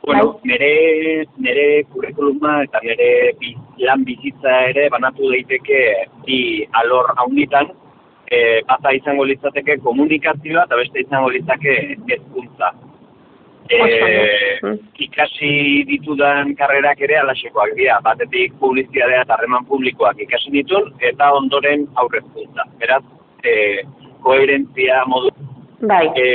Bueno, nire kurrikuluma eta nire lan bizitza ere banatu daiteke bi alor haunitan, bata izango litzateke komunikazioa eta beste izango litzake hezkuntza. Ikasi ditudan karrerak ere alaxekoak dira, batetik publizitatea eta harreman publikoak ikasi ditun, eta ondoren aurrezkuntza. Beraz, koherentzia modu.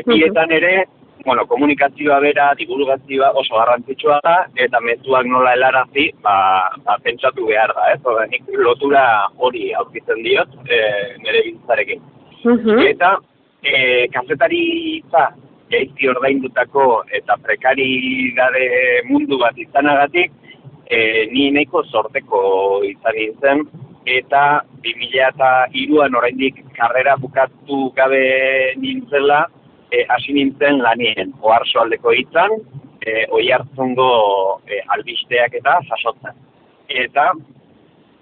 Bietan ere, komunikazioa bera, divulgazioa oso garrantzitsua da, eta mezuak nola helarazi, pentsatu behar da, nik lotura hori aurkitzen diot, nire bintzarekin. Eta, kazetaritza gaizki ordaindutako eta prekaridade mundu bat izanagatik, ni nahiko zorteko izan nintzen, eta 2003an oraindik karrera bukatu gabe nintzela, hasi nintzen lanien, Oarsoaldeko hitzan, Oiartzungo albisteak eta jasotzen. Eta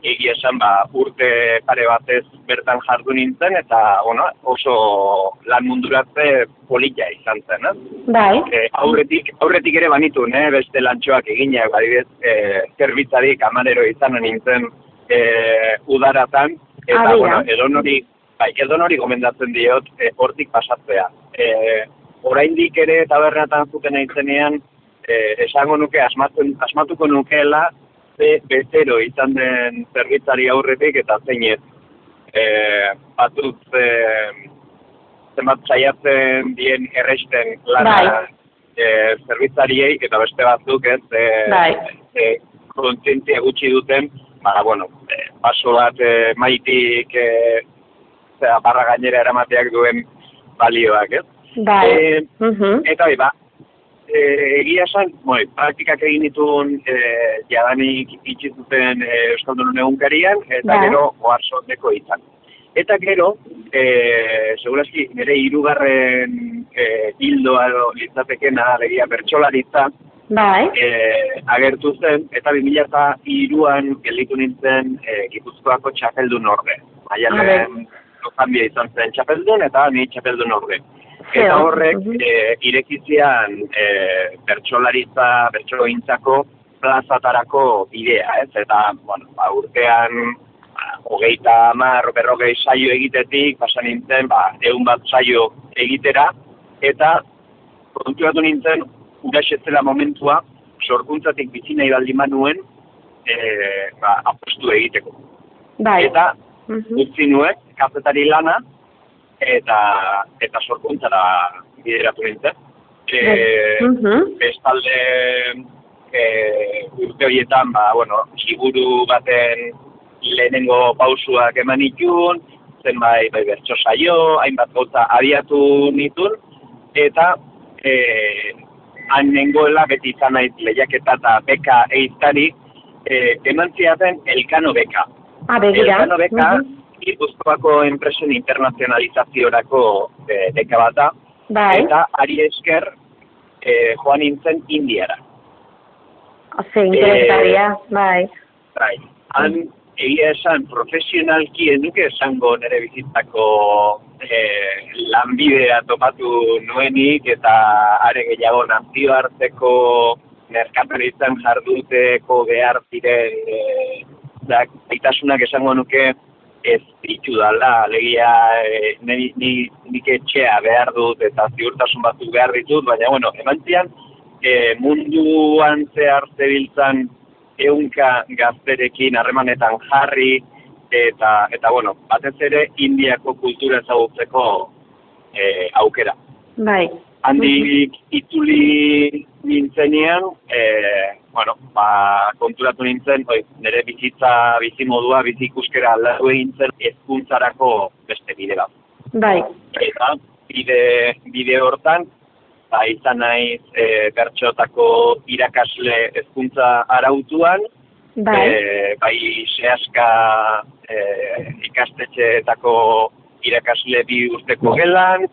egia esan urte pare batez bertan jardu nintzen, eta oso lan munduratze polita izan zen. Aurretik ere banitun, beste lantxoak eginak, badibez, zerbitzari kamarero izan nintzen udaratan, eta edonori gomendatzen diot hortik pasatzea. Oraindik ere tabernatan zuten aintzenean, esango nuke, asmatuko nukeela, bezero izan den zerbitzari aurretik eta zeinez. Batut zenbat saiatzen dien erresten lana zerbitzariei eta beste batzuk kontzientzia gutxi duten, paso bat maitik barra gainera eramateak duen balioak, ez? Eta egia esan, praktikak egin dituen jadanik itxizuten Euskaldunon egunkarian, eta gero Oarsoaldeko hitzan. Eta gero, segurazki, nire hirugarren hildoa litzatekena, alegia bertsolaritza, agertu zen, eta 2003an gelditu nintzen Gipuzkoako txapeldun orde. Maialen Lozanbia izan zen txapeldun, eta ni txapeldun orde. Eta horrek irekizian bertsologintzako plazatarako bidea, ez? Eta, urtean 30-40 saio egitetik, pasan nintzen, 100 bat saio egitera, eta konturatu nintzen, uraxetzela momentua, sorkuntzatik bizi nahi baldin manuen, apostu egiteko. Eta, utzi nuen, kazetari lana, eta sorkuntzara bideratu nintzen. Bestalde urte horietan, liburu baten lehenengo pausuak eman itun, zenbait bertso saio, hainbat gauza abiatu nitun, eta han nengoela beti izan naiz lehiaketa eta beka eiztari, eman ziaten Elkano beka. Elkano beka, Gipuzkoako enpresen internazionalizaziorako beka bat da, eta ari esker joan nintzen Indiara. Interesgarria, Han egia esan profesionalki nuke esango nire bizitzako lanbidea topatu nuenik, eta are gehiago nazioarteko merkataritzan jarduteko behar ziren gaitasunak esango nuke ez ditu dala, alegia nik etxea behar dut eta ziurtasun batzuk behar ditut, baina, emantzian munduan zehar zebiltzan ehunka gazterekin harremanetan jarri, eta batez ere Indiako kultura ezagutzeko aukera. Handik itzuli nintzenean, konturatu nintzen, nire bizimodua, bizi ikuskera aldatu egin zen hezkuntzarako beste bide bat. Eta bide hortan, izan naiz bertxotako irakasle hezkuntza arautuan, sehaska ikastetxeetako irakasle 2 urteko gelan,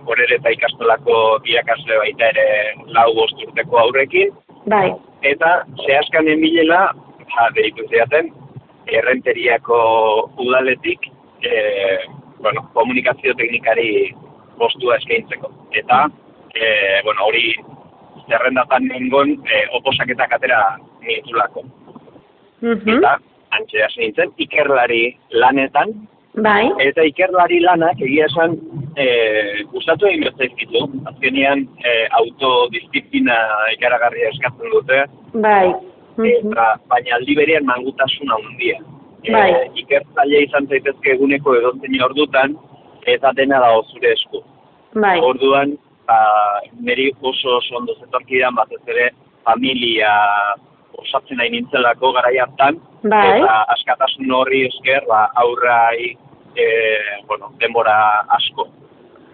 Orereta ikastolako irakasle baita ere 4-5 urteko aurrekin. Eta zehazkanen bilela, deitu zeaten, Errenteriako udaletik, komunikazio teknikari postua eskaintzeko. Eta, bueno, hori zerrendatan nengon oposaketak atera nitulako. Eta, antxe hasi nintzen, ikerlari lanetan, Bai. Eta ikerlari lanak egia esan gustatu egin bertzaizkitu. Azkenean autodisziplina ikaragarria eskatzen dute. Bai. Baina aldi berean malgutasuna handia. Bai. Ikertzaile izan zaitezke eguneko edozein ordutan eta dena dago zure esku. Bai. Orduan, niri oso ondo zetorkidan batez ere familia osatzen nahi nintzelako garai hartan. Bai. Eta askatasun horri esker, aurrai, bueno, denbora asko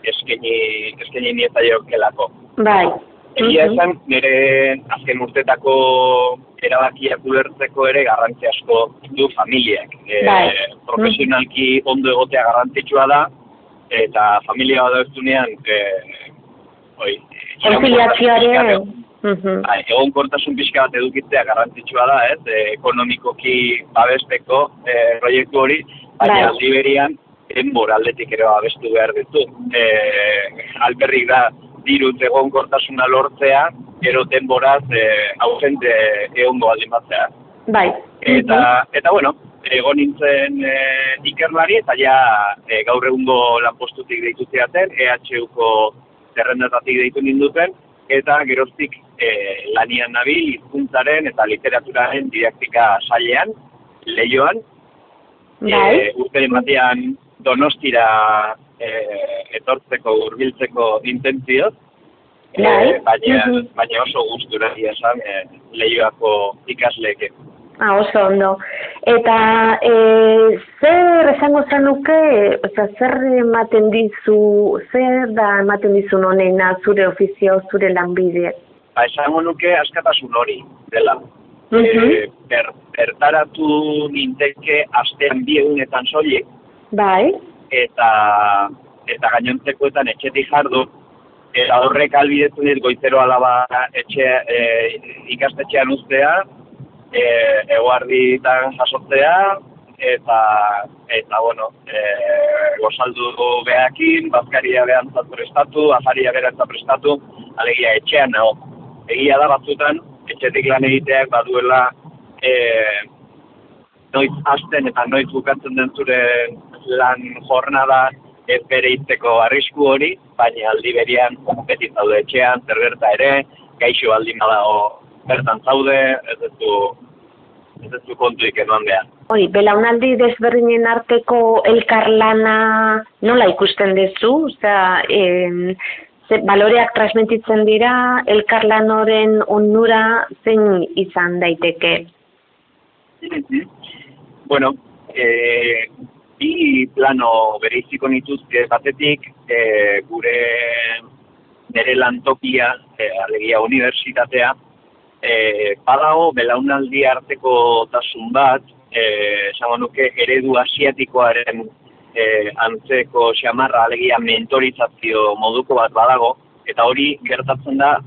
eskaini niezaiokelako. Bai. Egia esan, nire azken urtetako erabakiak ulertzeko ere garrantzi asko du familiak. Profesionalki ondo egotea garrantzitsua da, eta familia bat dauzunean, konfiliazioaren egonkortasun pixka bat edukitzea garrantzitsua da, ekonomikoki babesteko proiektu hori, baina aldi berean denbora aldetik ere babestu behar ditu. Alperrik da dirut egonkortasuna lortzea, gero denboraz ausente egongo baldin batzea. Bai. Eta bueno, egon nintzen ikerlari, eta ja gaur egungo lanpostutik deitu ziaten, EHUko zerrendatatik deitu ninduten, eta geroztik lanian nabil hizkuntzaren eta literaturaren didaktika sailean, Leioan. Urte batean Donostira etortzeko, hurbiltzeko intentzioz, baina oso gustura esan Leioako ikasleekin. Oso ondo. Eta zer esango zenuke, zer da ematen dizu honena zure ofizio, zure lanbide? Esango nuke askatasun hori dela. Bertaratu ninteke astean 2 egunetan soilik. Bai. Eta gainontzekoetan etxetik jardu. Eta horrek ahalbidetu dit goizero alaba ikastetxean uztea, eguarditan jasotzea, eta bueno, gozaldu behakin, bazkaria behantzat prestatu, afaria behantzat prestatu, alegia etxean nago. Egia da batzutan, etxetik lan egiteak baduela noiz hasten eta noiz bukatzen den zure lan jornada ez bere hitzeko arrisku hori, baina aldi berean beti zaude etxean, zer gerta ere, gaixo baldin badago bertan zaude, ez duzu kontuik eman behar. Hori, belaunaldi desberdinen arteko elkarlana nola ikusten duzu? Osea, baloreak transmititzen dira, elkarlan horren onura zein izan daiteke? Bueno, bi plano bereiziko nituzke batetik, nire lantokia, alegia unibertsitatea, badago belaunaldi arteko tasun bat, esango nuke eredu asiatikoaren antzeko xamarra, alegia mentorizazio moduko bat badago, eta hori gertatzen da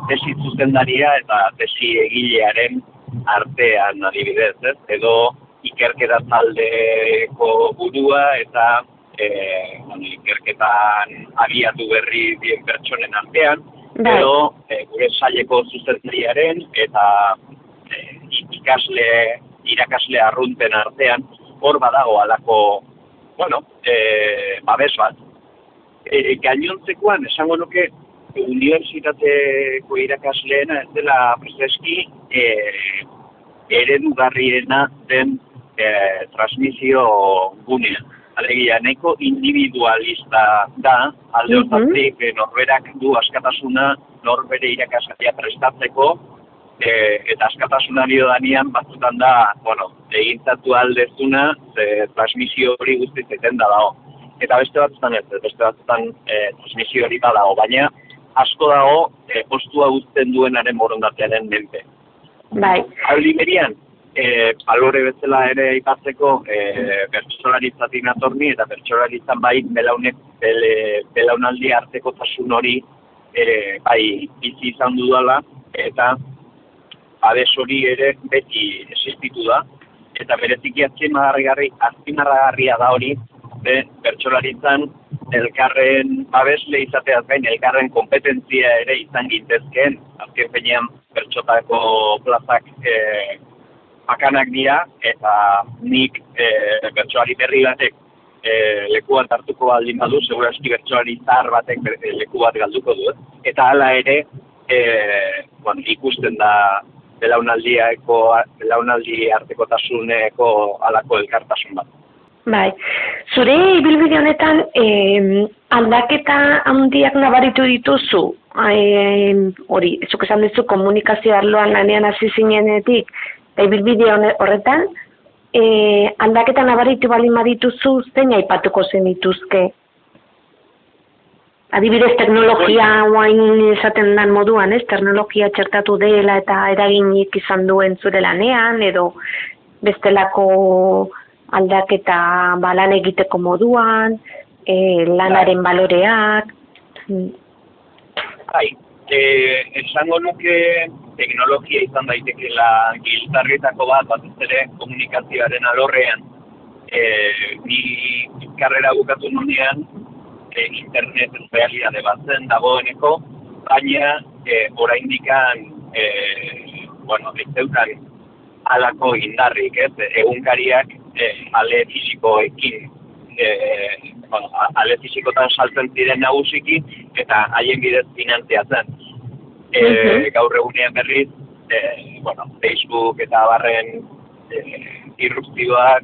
tesi zuzendaria eta tesi egilearen artean adibidez, edo ikerketa taldeko burua eta ikerketan abiatu berri dien pertsonen artean, edo gure saileko zuzendariaren eta irakasle arrunten artean, hor badago alako, babes bat. Gainontzekoan, esango nuke, unibertsitateko irakasleena ez dela prezeski eredugarriena den transmisio gunea. Alegia, nahiko individualista da, alde hortatik norberak du askatasuna norbere irakasgaia prestatzeko, eta askatasunari danean batzutan da, egintzatu aldezuna, transmisio hori guztiz eten da dago. Eta beste batzutan transmisio hori badago, baina asko dago postua guztien duenaren borondatearen menpe. Bai. Aldi berian, balore bezala ere aipatzeko bertsolaritzatik natorni eta bertsolaritzan bai belaunaldi arteko tasun hori bai bizi izan dudala eta babes hori ere beti existitu da eta bereziki azpimarragarria da hori bertsolaritzan elkarren babesle izateaz gain, elkarren kompetentzia ere izan gintezkeen, azken finean pertsotako plazak bakanak dira, eta nik bertsoari berri batek leku bat hartuko baldin badu, segurazki bertsoari zahar batek leku bat galduko du. Eta hala ere, ikusten da belaunaldi artekotasuneko halako elkartasun bat. Bai, zure ibilbide honetan aldaketa handiak nabaritu dituzu, hori, zuk esan duzu komunikazio arloan lanean hasi zinenetik, ibilbide horretan, aldaketa nabaritu baldin badituzu, zein aipatuko zenituzke? Adibidez, teknologia oain esaten dan moduan, teknologia txertatu dela eta eraginik izan duen zure lanean, edo bestelako aldaketa lan egiteko moduan, lanaren baloreak. Esango nuke teknologia izan daitekela giltzarrietako batez ere komunikazioaren alorrean. Ni karrera bukatu nunean, internet realidade bat zen dagoeneko, baina oraindikan zeukan halako indarrik, egunkariak ale fisikoekin, ale fisikotan saltzen ziren nagusiki eta haien bidez finantziatzen. Gaur egunean berriz, Facebook eta barren irrupzioak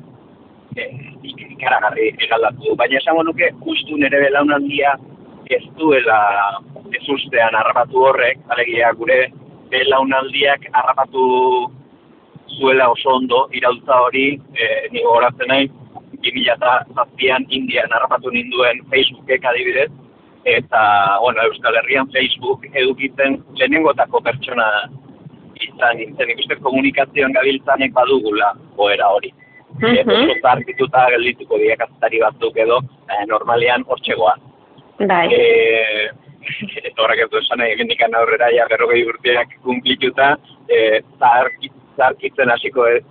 ikaragarri eraldatu. Baina esango nuke, justu nire belaunaldia ez duela ez ustean harrapatu horrek, alegia gure belaunaldiak harrapatu zuela oso ondo, iraultza hori, nigo horatzen nahi, 2007an Indian harrapatu ninduen Facebookek adibidez, eta, Euskal Herrian Facebook edukitzen lehenengotako pertsona izan nintzen, ikusten komunikazioan gabiltzanek badugula goera hori. Oso zarkituta geldituko diakaztari batzuk edo, normalean hortxegoa. Bai. Eta horrek ez du esan nahi, gendikan aurrera, 40 urteak kumplituta, zarkitzen hasiko ez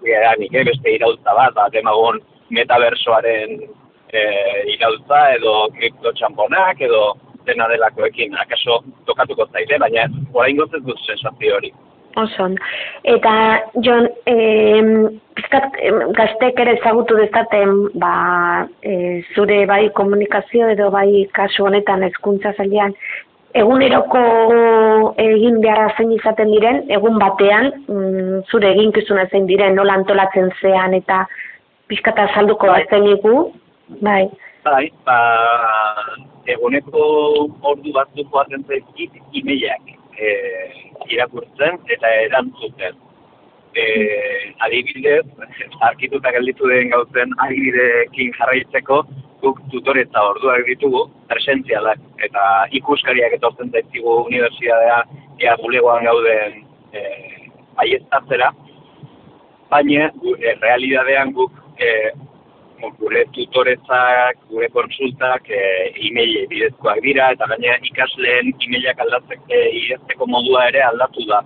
gehanik, beste iraultza bat, demagun metaversoaren iraultza edo kriptotxamponak edo dena delakoekin, akaso tokatuko zaile, baina oraingoz ez dut sensazio hori. Oson. Eta, Jon, gaztek ere ezagutu dezaten, zure bai komunikazio edo bai kasu honetan hezkuntza sailean, eguneroko egin beharra zein izaten diren, egun batean, zure eginkizuna zein diren, nola antolatzen zean eta pixkata salduko batzen iku, bai. Bai, eguneko ordu batzuk joaten zaizkit emailak irakurtzen eta erantzuten. Adibidez, arkituta gelditu den gauzen adibideekin jarraitzeko, guk tutoretza orduak ditugu, presentzialak, eta ikuskariak etortzen zaizkigu unibertsitatea ea bulegoan gauden baieztatzera, baina realidadean guk gure tutoretzak, gure konsultak e-mail bidezkoak dira, eta gaina ikasleen e-mailak idazteko modua ere aldatu da.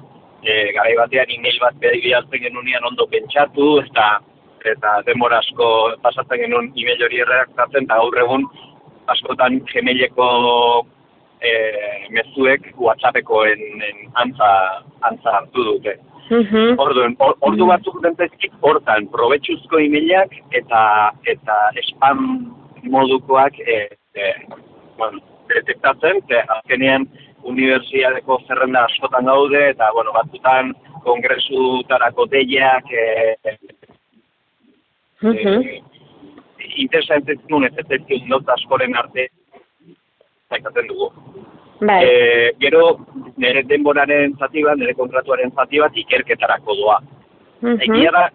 Garai batean e-mail bat bidaltzen genunean ondo pentsatu, eta denbora asko pasatzen genuen e-mail hori erredaktatzen, eta gaur egun askotan Gmaileko mezuek WhatsAppekoen antza hartu dute. Ordu batzuk dentezkit hortan, probetxuzko emailak eta spam modukoak detektatzen, azkenean unibertsitateko zerrenda askotan gaude, eta batzutan kongresutarako deiak interesantzen nuen ez ezkin not askoren arte zaitatzen dugu. Gero, nire denboraren zati bat, nire kontratuaren zati bat ikerketarako doa. Egia da,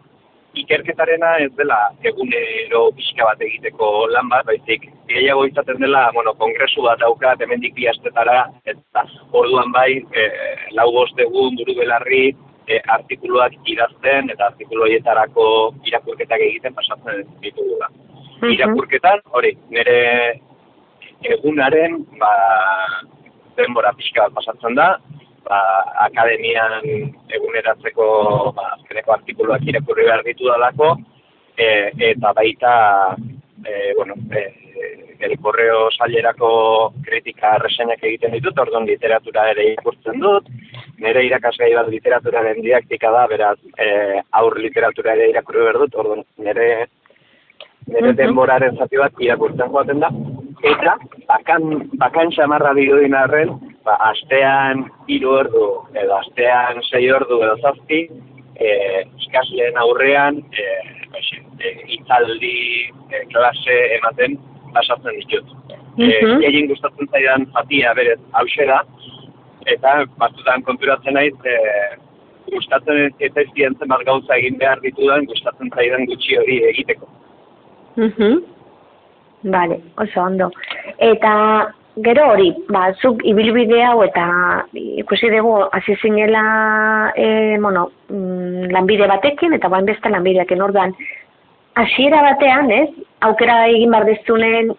ikerketarena ez dela egunero pixka bat egiteko lan bat, baizik gehiago izaten dela, kongresu bat daukat, hemendik 2 astetara, eta orduan bai, 4-5 egun buru belarri artikuluak idazten, eta artikulu horietarako irakurketak egiten pasatzen ditugula. Irakurketan, hori, nire egunaren, denbora pixka bat pasatzen da, akademian eguneratzeko azkeneko artikuluak irakurri behar ditu dalako, eta baita El Correo sailerako kritika reseñak egiten ditut, orduan literatura ere irakurtzen dut. Nire irakasgai bat literaturaren didaktika da, beraz, aur literatura ere irakurri behar dut, orduan nire denboraren zati bat irakurtzen joaten da. Eta, bakan xamarra dirudin arren, astean 3 ordu, edo astean 6 ordu edo 7, ikasleen aurrean, hitzaldi, klase ematen pasatzen ditut. Egin gustatzen zaidan zatia berez hauxe da, eta batzutan konturatzen naiz, gustatzen eta ez zenbat gauza egin behar ditudan, gustatzen zaidan gutxi hori egiteko. Vale, oso ondo. Eta gero hori, zuk ibilbide hau eta ikusi dugu hasi zinela lanbide batekin eta bain beste lanbideakin orduan. Hasiera batean, aukera egin bardezunen,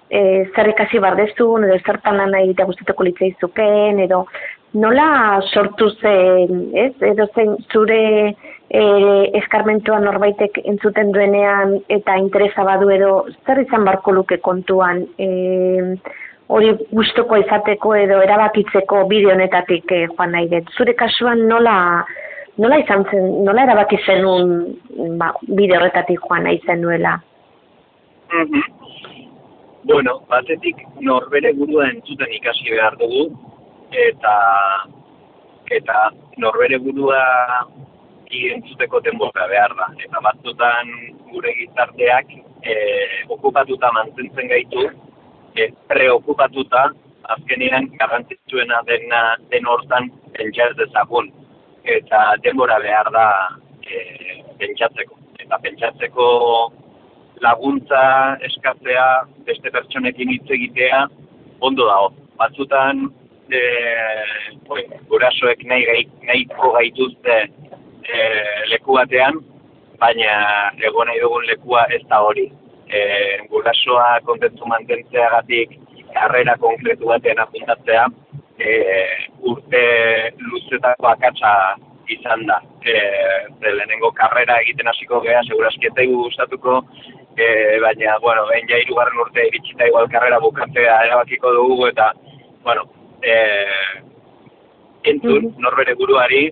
zer ikasi bardezun, edo zertan lan egitea gustatuko litzaizuken, edo nola sortu zen, edo zen zure eskarmentua norbaitek entzuten duenean eta interesa badu edo zer izan barko luke kontuan hori gustuko izateko edo erabakitzeko bide honetatik joan nahi dut. Zure kasuan nola izan zen, nola erabaki zenun bide horretatik joan nahi zenuela? Bueno, batetik norbere burua entzuten ikasi behar dugu, eta norbere burua entzuteko denbora behar da. Eta batzutan gure gizarteak okupatuta mantentzen gaitu, preokupatuta, azkenean garrantzitsuena den hortan pentsa ez dezagun. Eta denbora behar da pentsatzeko. Eta pentsatzeko laguntza eskatzea, beste pertsonekin hitz egitea, ondo dago. Batzutan gurasoek nahiko gaituzte leku batean, baina egon nahi dugun lekua ez da hori. Gurasoa kontentu mantentzeagatik karrera konkretu batean apuntatzea, urte luzetako akatsa izan da. Lehenengo karrera egiten hasiko gea, segurazki ez daigu gustatuko, baina, bueno, behin ja 3. urte iritsita igual karrera bukatzea erabakiko dugu, eta, bueno, entzun norbere buruari,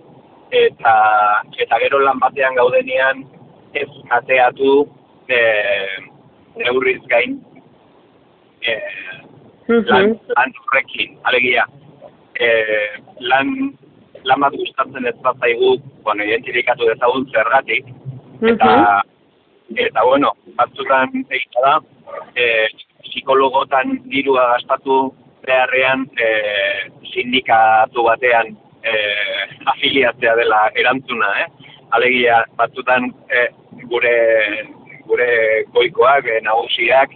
eta gero lan batean gaudenean ez ateatu neurriz gain lan horrekin, alegia. Lan bat gustatzen ez bat zaigu, identifikatu dezagun zergatik, eta bueno, batzutan egita da, psikologotan dirua gastatu beharrean sindikatu batean afiliatzea dela erantzuna, alegia batzutan gure goikoak, nagusiak,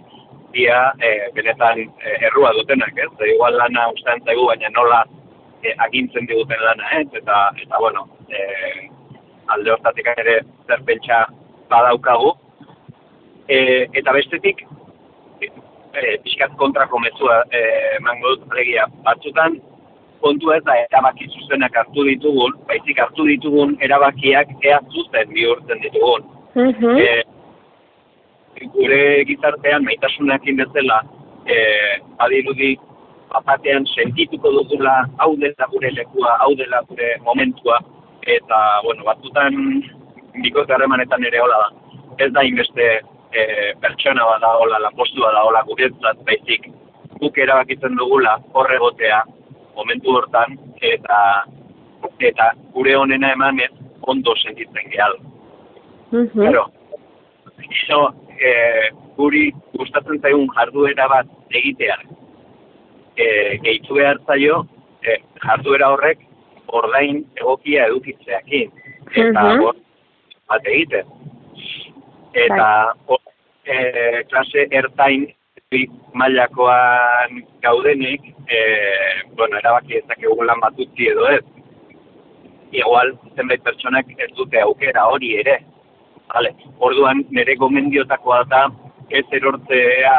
dia benetan errua dutenak, igual lana ustean zaigu, baina nola agintzen diguten lana, eta bueno, alde hortatik ere zer pentsa badaukagu, eta bestetik pixkat kontrako mezua emango dut, alegia, batzutan kontua ez da erabaki zuzenak hartu ditugun, baizik hartu ditugun erabakiak ea zuzen bihurtzen ditugun. Gure gizartean maitasunakin bezala badirudi batean sentituko dugula hau dela gure lekua, hau dela gure momentua, eta bueno, batzutan bikote harremanetan ere hola da. Ez da inbeste pertsona bat da hola, lanpostu bat da hola guretzat, baizik guk erabakitzen dugula horregotea momentu hortan, eta gure honena emanez ondo sentitzen gehal. Gero, guri gustatzen zaigun jarduera bat egitea, gehitu behar zaio, jarduera horrek ordain egokia edukitzeakin, eta hor bat egiten. Eta klase ertain mailakoan gaudenik, erabaki ezakegu lan bat utzi edo ez. Igual, zenbait pertsonak ez dute aukera hori ere. Orduan, nire gomendiotakoa da ez erortzea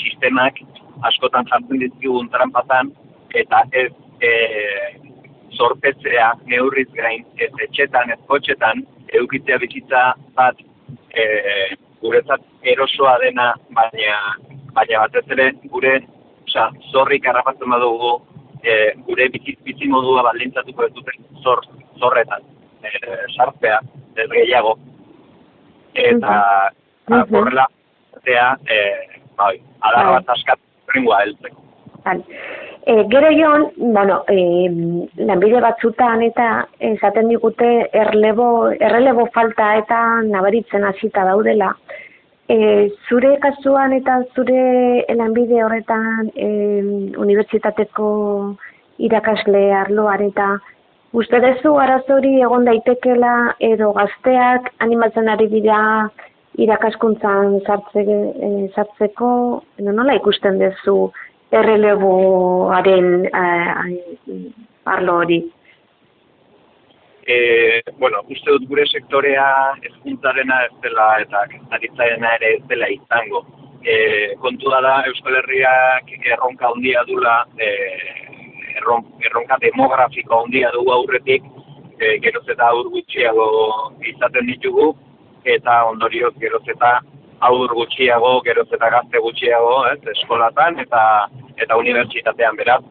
sistemak askotan jartzen dizkigun tranpatan, eta ez zorpetzea neurriz gain, ez etxetan, ez kotxetan, edukitzea bizitza bat guretzat erosoa dena, baina baina batez ere gure zorrik harrapatzen badugu gure bizi modua baldintzatuko ez duten zorretan sartzea ez gehiago eta horrela adar bat askatu rengoa heltzeko. Gero Jon, lanbide batzutan eta esaten digute errelebo falta eta nabaritzen hasita daudela. Zure kasuan eta zure lanbide horretan unibertsitateko irakasle arloan eta uste duzu arazori egon daitekela edo gazteak animatzen ari dira irakaskuntzan sartzeko, nola ikusten duzu erreleboaren arlo hori? Uste dut gure sektorea hezkuntzarena ez dela eta kazetaritzaena ere ez dela izango. Kontua da Euskal Herriak erronka handia dula, erronka demografiko handia dugu aurretik, geroz eta haur gutxiago izaten ditugu, eta ondorioz geroz eta haur gutxiago, geroz eta gazte gutxiago, eskolatan eta unibertsitatean beraz.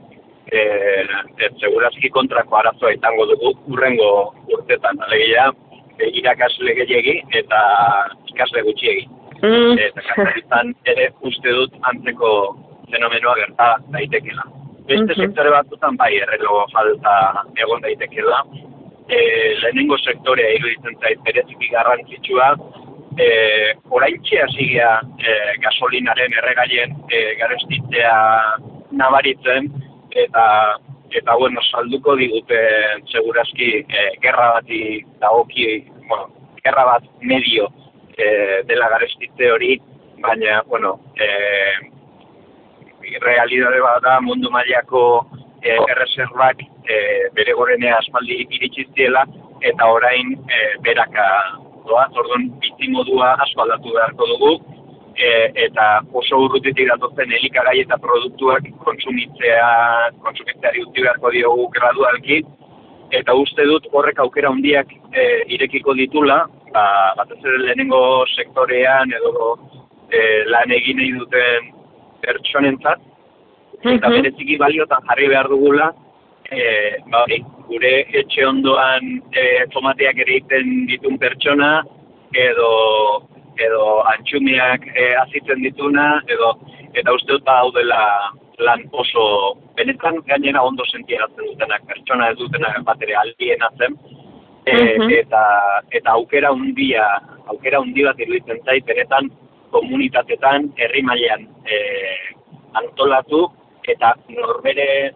Segurazki kontrako arazoa izango dugu urrengo urtetan, alegia irakasle gehiegi eta ikasle gutxiegi. Eta kazaritzan ere uste dut antzeko fenomenoa gerta daitekela. Beste sektore batzutan bai errelebo falta egon daitekela. Lehenengo sektorea iruditzen zait bereziki garrantzitsua, oraintxe hasi gea gasolinaren erregaien garestitzea nabaritzen, eta salduko digute segurazki gerra bati dagoki, gerra bat medio dela garestitze hori, baina, realidade bat da mundu mailako erreserbak bere gorenea aspaldi iritsi ziela eta orain beraka doaz, orduan bizi modua asko aldatu beharko dugu, eta oso urrutitik datozen elikagai eta produktuak kontsumitzeari utzi beharko diogu gradualki, eta uste dut horrek aukera handiak irekiko ditula, batez ere lehenengo sektorean edo lan egin nahi duten pertsonentzat, eta bereziki baliotan jarri behar dugula, gure etxe ondoan tomateak ere egiten ditun pertsona, edo antxumiak azitzen dituna, eta uste dut daudela lan oso benetan gainera ondo sentiatzen dutenak, pertsona ez dutenak bat ere aldiena zen, eta aukera handi bat iruditzen zait, benetan komunitatetan, herri mailan antolatu, eta norbere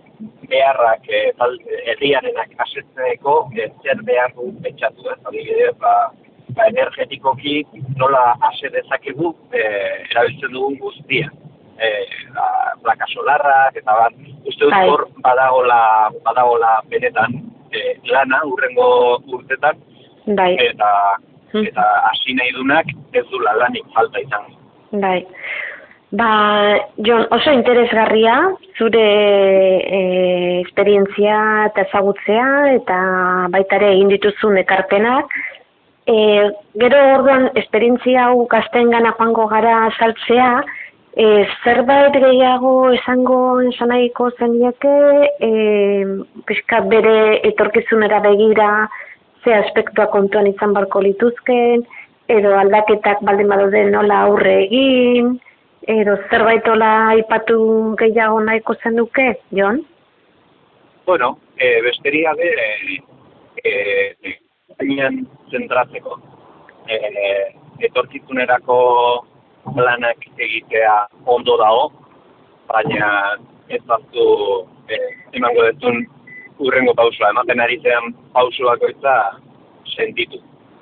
beharrak herriarenak asetzeko zer behar du pentsatu ez, adibidez, energetikoki nola ase dezakegu erabiltzen dugun guztia. Plaka solarrak eta bat, uste dut hor badagola benetan lana urrengo urtetan, eta hasi nahi dunak ez dula lanik falta izango. Bai. Jon, oso interesgarria zure esperientzia eta ezagutzea eta baita ere egin dituzun ekarpenak. Gero orduan esperientzia hau gazteengana joango gara saltzea, zerbait gehiago esan nahiko zenieke, pixka bere etorkizunera begira ze aspektua kontuan izan barko lituzken, edo aldaketak baldin badaude nola aurre egin, edo zerbait hola aipatu gehiago nahiko zenuke, Jon? Besteria gainean zentratzeko. Etorkizunerako planak egitea ondo dago, baina ez baztu emango dezun urrengo pausua. Ematen ari zean pausuak oitza sentitu.